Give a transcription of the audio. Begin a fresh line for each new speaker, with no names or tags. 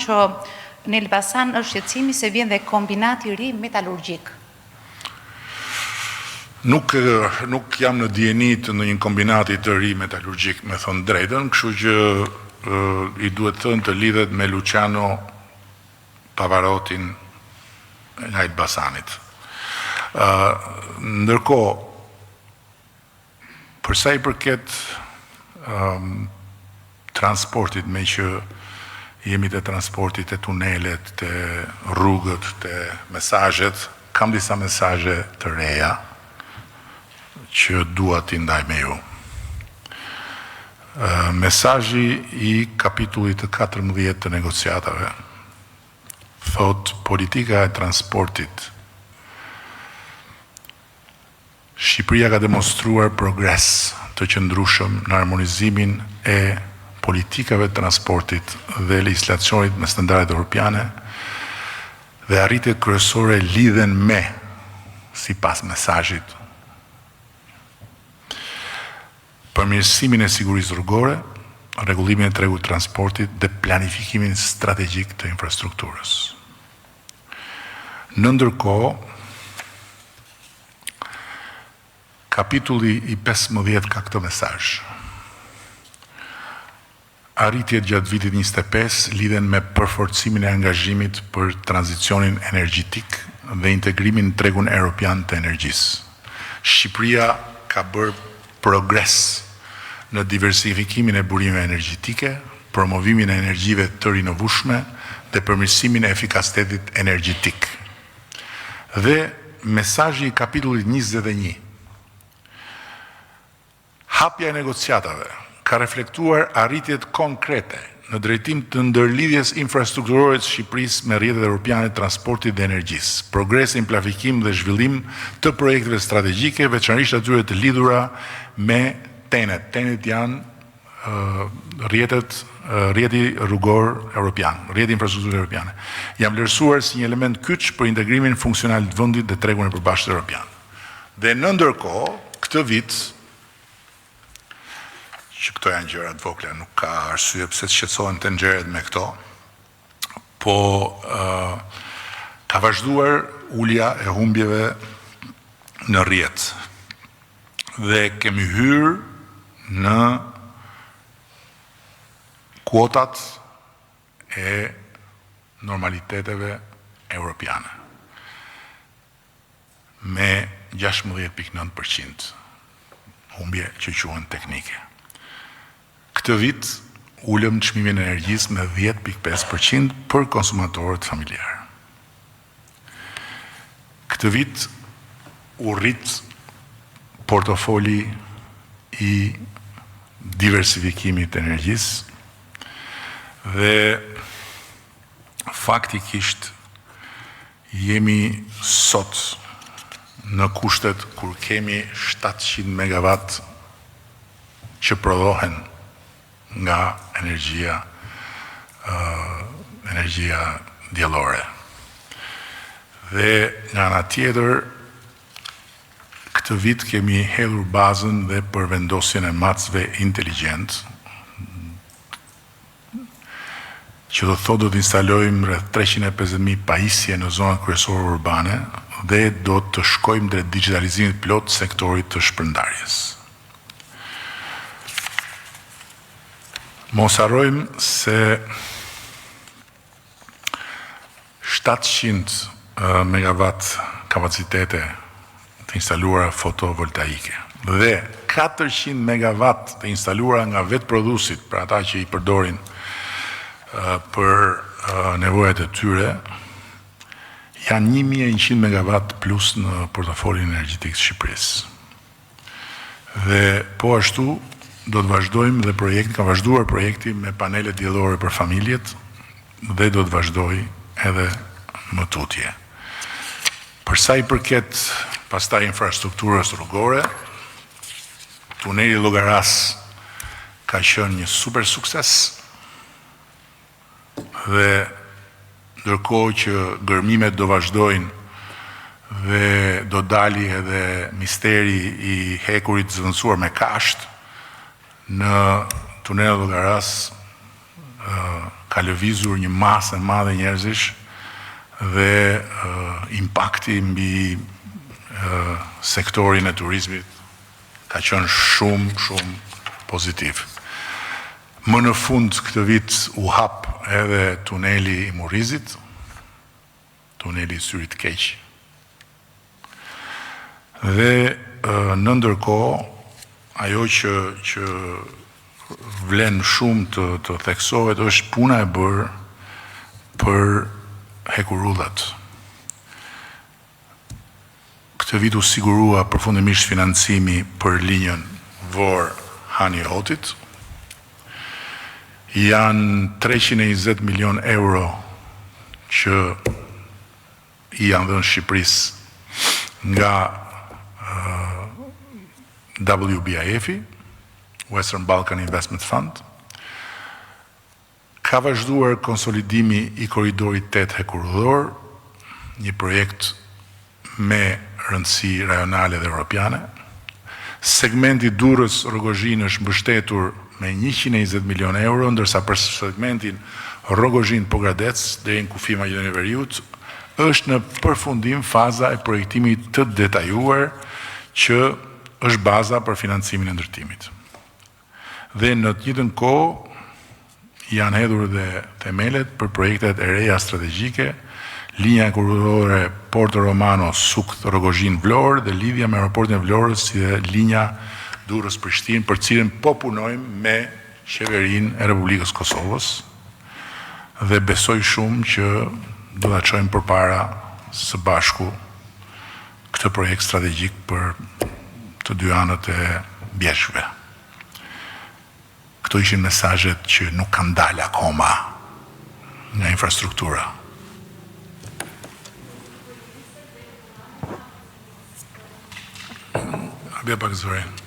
që në Elbasan është shqetësimi se vjen dhe kombinati i ri metalurgjik.
Nuk jam në dijeni të ndonjë kombinati të ri metalurgjik, me thonë drejtën, kështu që i duhet thënë të lidhet me Luciano Pavarotin nga Elbasanit. Ndërkohë, përsa i përket transportit, me që jemi të transportit, të tunelet, të rrugët, të mesajet, kam disa mesaje të reja që dua t'i ndaj me ju. Mesazhi i kapitullit të 14 të negociatave thot politika e transportit. Shqipëria ka demonstruar progres të qëndrueshëm në harmonizimin e politikave të transportit dhe legjislacionit me standardet europiane dhe arritjet kryesore lidhen me, sipas mesazhit, përmirësimin e sigurisë rrugore, rregullimin e tregut transportit dhe planifikimin strategjik të infrastrukturës. Në ndërkohë, kapitulli i 15 ka këtë mesazh. Arritjet gjatë vitit 25 lidhen me përforcimin e angazhimit për tranzicionin energjetik dhe integrimin në tregun europian të energjisë. Shqipëria ka bërë progres në diversifikimin e burimeve energjetike, promovimin e energjive të rinovueshme dhe përmirësimin e efikasitetit energjetik. Dhe mesazhi i kapitullit 21. Hapja e negociatave ka reflektuar arritjet konkrete në drejtim të ndërlidhjes infrastrukturore të Shqipërisë me rrjetet europiane të transportit dhe energjisë, progres në planifikim dhe zhvillim të projekteve strategjike, veçanërisht atyre të lidhura me TEN-et. TEN-et janë rrjeti rrugor europian, rrjeti infrastrukturore europiane. Jam vlerësuar si një element kyç për integrimin funksional të vendit dhe tregun e përbashkët europian. Dhe në ndërkohë, këtë vit, që këto janë gjërat vogla, nuk ka arsye pse të shqetësohen tenxheret me këto, po ka vazhduar ulja e humbjeve në rrjet. Dhe kemi hyrë në kuotat e normaliteteve europiane me 16.9% humbje që quhen teknike. Këtë vit ulëm çmimin e energjisë me 10.5% për konsumatorët familjarë. Këtë vit u rrit portofoli i diversifikimit të energjisë dhe faktikisht jemi sot në kushtet kur kemi 700 megawatt që prodhohen nga energjia diellore. Dhe nga ana tjetër, këtë vit kemi hedhur bazën dhe për vendosjen e macëve inteligjent, që do thotë do të instalojmë rreth 350.000 pajisje në zonat kryesore urbane dhe do të shkojmë drejt digitalizimit plot sektorit të shpërndarjes. Mos harrojmë se 700 megawatt kapacitete të instaluara fotovoltaike dhe 400 megawatt të instaluara nga vetë prodhuesit, për ata që i përdorin për nevojat e tyre, janë 1100 megawatt plus në portofolin energjetik të Shqipërisë. Dhe po ashtu do të vazhdojmë dhe ka vazhduar projekti me panele diellore për familjet dhe do të vazhdoj edhe më tutje. Për sa i përket pastaj infrastrukturës rrugore, tuneli Llogaras ka qenë një super sukses dhe ndërkohë që gërmimet do vazhdojnë dhe do dali edhe misteri i hekurit zëvendësuar me kasht, në tunelin Llogaras ka lëvizur një masë e madhe njerëzish dhe impakti mbi sektorin e turizmit ka qenë shumë pozitiv. Më në fund këtë vit u hap edhe tuneli i Murrizit, tuneli i Syrit Keq. Dhe në ndërkohë, ajo që vlen shumë të theksohet është puna e bërë për hekurudhat. Këtë vit u sigurua përfundimisht financimi për linjën Vor-Hani-Rotit. Janë 320 milion euro që i janë dhënë Shqipërisë nga WBIF-i, Western Balkan Investment Fund. Ka vazhduar konsolidimi i koridorit 8 hekurudhor, një projekt me rëndësi rajonale dhe europiane. Segmenti Durrës-Rogozhinë është mbështetur me 120 milion euro, ndërsa për segmentin Rogozhinë-Pogradec deri në kufi Maqedoni e Veriut është në përfundim faza e projektimit të detajuar që është baza për financimin e ndërtimit. Dhe në të njëjtën kohë janë hedhur dhe themelet për projektet e reja strategjike, linja hekurudhore Porto Romano Sukth-Rogozhinë-Vlorë dhe lidhja me aeroportin e Vlorës si dhe linja Durrës-Prishtinë, për cilën po punojmë me qeverinë e Republikës Kosovës dhe besoj shumë që do ta çojmë përpara së bashku këtë projekt strategjik për të dy anët e bjeshkëve. Këto ishin mesazhet që nuk kanë dalë akoma nga infrastruktura. Abia pak zërin.